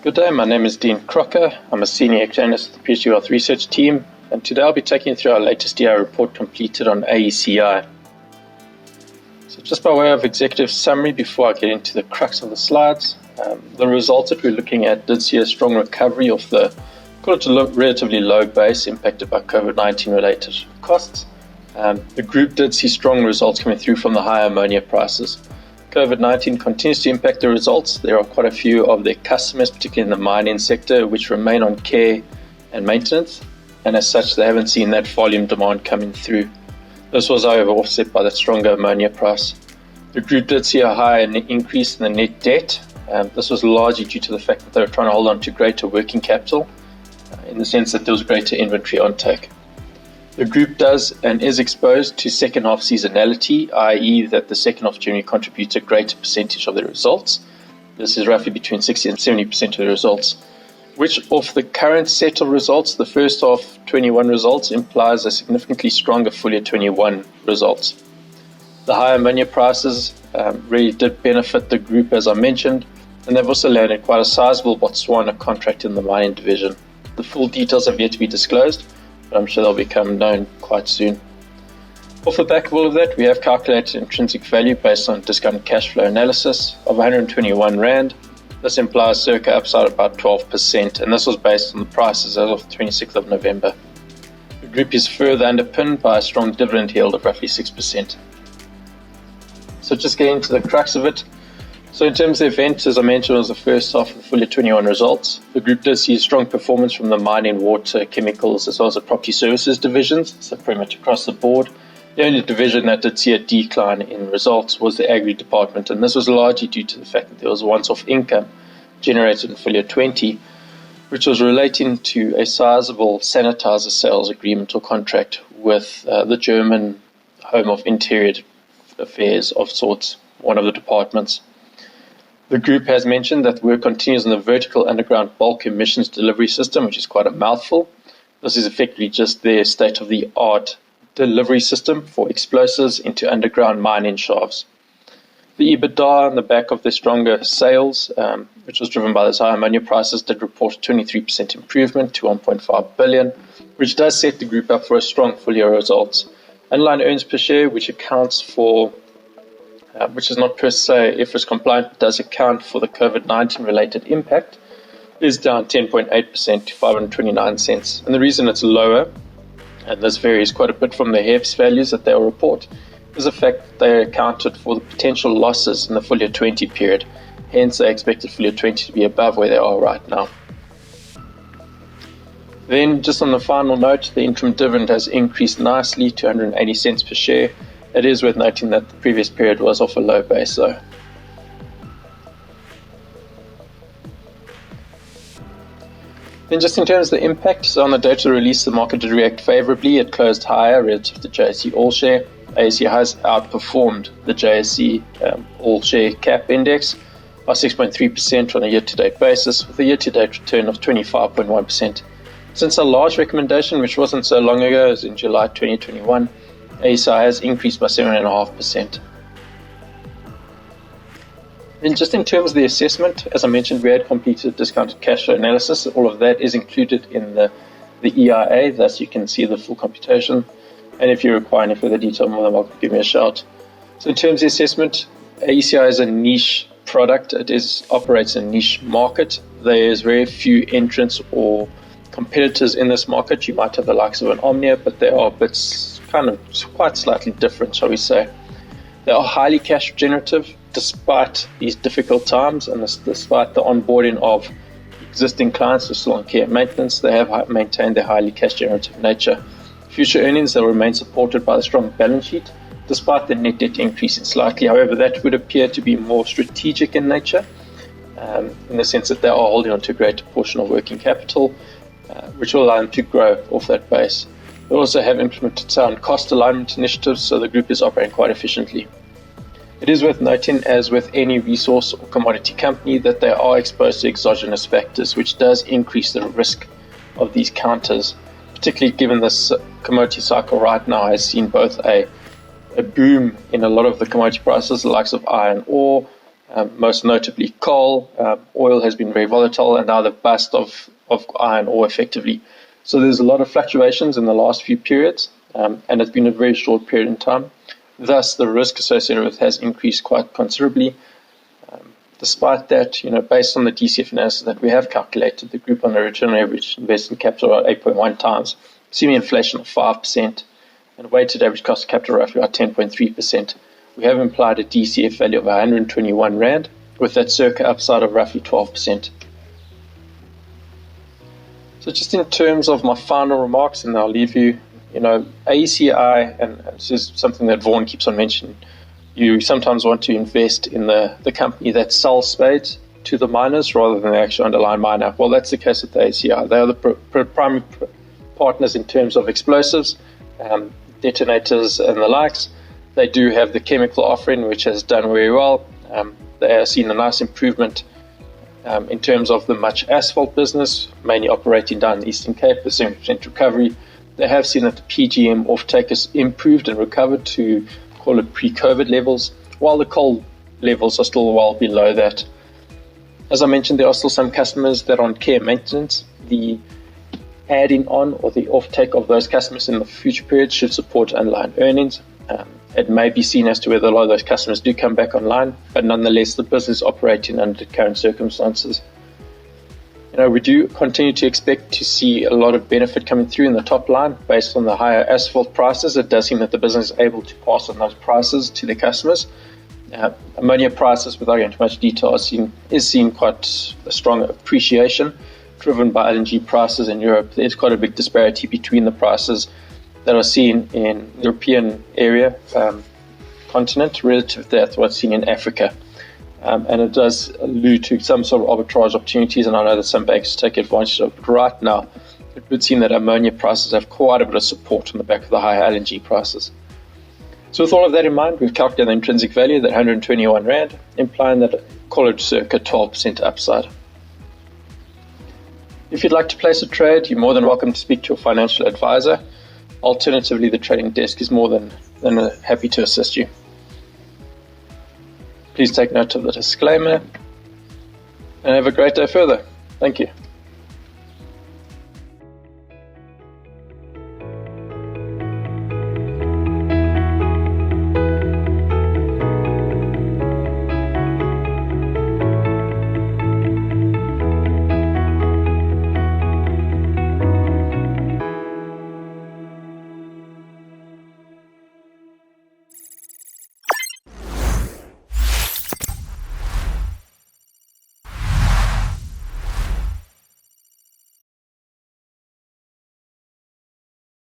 Good day, my name is Dean Crocker. I'm a senior economist with the PSG Wealth research team, and today I'll be taking you through our latest EI report completed on AECI. So just by way of executive summary before I get into the crux of the slides, the results that we're looking at did see a strong recovery of the relatively low base impacted by COVID-19 related costs. The group did see strong results coming through from the higher ammonia prices. COVID-19 continues to impact the results. There are quite a few of their customers, particularly in the mining sector, which remain on care and maintenance, and as such they haven't seen that volume demand coming through. This was however offset by the stronger ammonia price. The group did see a higher increase in the net debt. This was largely due to the fact that they were trying to hold on to greater working capital, in the sense that there was greater inventory intake. The group does and is exposed to second half seasonality, i.e. that the second half generally contributes a greater percentage of the results. This is roughly between 60 and 70% of the results, which of the current set of results, the first half 21 results, implies a significantly stronger full year 21 results. The higher ammonia prices really did benefit the group, as I mentioned, and they've also landed quite a sizable Botswana contract in the mining division. The full details have yet to be disclosed, but I'm sure they'll become known quite soon. Off the back of all of that, we have calculated intrinsic value based on discounted cash flow analysis of 121 Rand. This implies circa upside of about 12%, and this was based on the prices as of the 26th of November. The group is further underpinned by a strong dividend yield of roughly 6%. So just getting into the crux of it. So in terms of the event, as I mentioned, it was the first half of the full year 21 results. The group does see a strong performance from the mining, water, chemicals, as well as the property services divisions, so pretty much across the board. The only division that did see a decline in results was the agri department, and this was largely due to the fact that there was once-off income generated in full year 20, which was relating to a sizable sanitizer sales agreement or contract with the German Home of Interior Affairs of sorts, one of the departments. The group has mentioned that work continues on the vertical underground bulk emissions delivery system, which is quite a mouthful. This is effectively just their state-of-the-art delivery system for explosives into underground mining shafts. The EBITDA on the back of the stronger sales, which was driven by those high ammonia prices, did report a 23% improvement to 1.5 billion, which does set the group up for a strong full-year results. Underlying earnings per share, which accounts for which is not per se IFRS compliant, but does account for the COVID-19 related impact, is down 10.8% to 529 cents. And the reason it's lower, and this varies quite a bit from the HEPS values that they'll report, is the fact that they accounted for the potential losses in the full year 20 period. Hence, they expected full year 20 to be above where they are right now. Then, just on the final note, the interim dividend has increased nicely to 180 cents per share. It is worth noting that the previous period was off a low base though. Then just in terms of the impact, so on the data release, the market did react favourably. It closed higher relative to the JSE All Share. AECI has outperformed the JSE All Share Cap Index by 6.3% on a year-to-date basis, with a year-to-date return of 25.1%. Since our last recommendation, which wasn't so long ago, as in July 2021, AECI has increased by 7.5%. Then just in terms of the assessment, as I mentioned, we had completed discounted cash flow analysis. All of that is included in the EIA, thus you can see the full computation. And if you require any further detail, more than welcome, give me a shout. So in terms of the assessment, AECI is a niche product. It operates in a niche market. There's very few entrants or competitors in this market. You might have the likes of an Omnia, but there are bits kind of quite slightly different, shall we say. They are highly cash generative despite these difficult times, and despite the onboarding of existing clients who are still on care and maintenance. They have maintained their highly cash generative nature. Future earnings, they'll remain supported by a strong balance sheet despite the net debt increasing slightly. However, that would appear to be more strategic in nature, in the sense that they are holding on to a greater portion of working capital, which will allow them to grow off that base. They also have implemented sound cost alignment initiatives, so the group is operating quite efficiently. It is worth noting, as with any resource or commodity company, that they are exposed to exogenous factors, which does increase the risk of these counters, particularly given this commodity cycle right now has seen both a boom in a lot of the commodity prices, the likes of iron ore, most notably coal. Oil has been very volatile, and now the bust of iron ore effectively. So there's a lot of fluctuations in the last few periods, and it's been a very short period in time. Thus, the risk associated with it has increased quite considerably. Despite that, based on the DCF analysis that we have calculated, the group on the return on average invested capital at 8.1 times, assuming inflation of 5%, and weighted average cost of capital roughly at 10.3%. We have implied a DCF value of 121 Rand, with that circa upside of roughly 12%. So just in terms of my final remarks, and I'll leave you, AECI, and this is something that Vaughan keeps on mentioning, you sometimes want to invest in the company that sells spades to the miners rather than the actual underlying miner. Well, that's the case with the AECI. They are the primary partners in terms of explosives, detonators and the likes. They do have the chemical offering, which has done very well. They have seen a nice improvement in terms of the much asphalt business, mainly operating down the Eastern Cape, the 70% recovery. They have seen that the PGM offtake has improved and recovered to, call it, pre-COVID levels, while the coal levels are still well below that. As I mentioned, there are still some customers that are on care maintenance. The adding on or the offtake of those customers in the future periods should support underlying earnings. It may be seen as to whether a lot of those customers do come back online, but nonetheless, the business operating under the current circumstances. We do continue to expect to see a lot of benefit coming through in the top line based on the higher asphalt prices. It does seem that the business is able to pass on those prices to their customers. Ammonia prices, without going into much detail, is seeing quite a strong appreciation driven by LNG prices in Europe. There's quite a big disparity between the prices that are seen in the European area, continent, relative to what's seen in Africa. And it does allude to some sort of arbitrage opportunities, and I know that some banks take advantage of it. Right now, it would seem that ammonia prices have quite a bit of support on the back of the higher LNG prices. So with all of that in mind, we've calculated the intrinsic value, that 121 Rand, implying that, call it circa 12% upside. If you'd like to place a trade, you're more than welcome to speak to your financial advisor. Alternatively, the trading desk is more than happy to assist you. Please take note of the disclaimer and have a great day further. Thank you.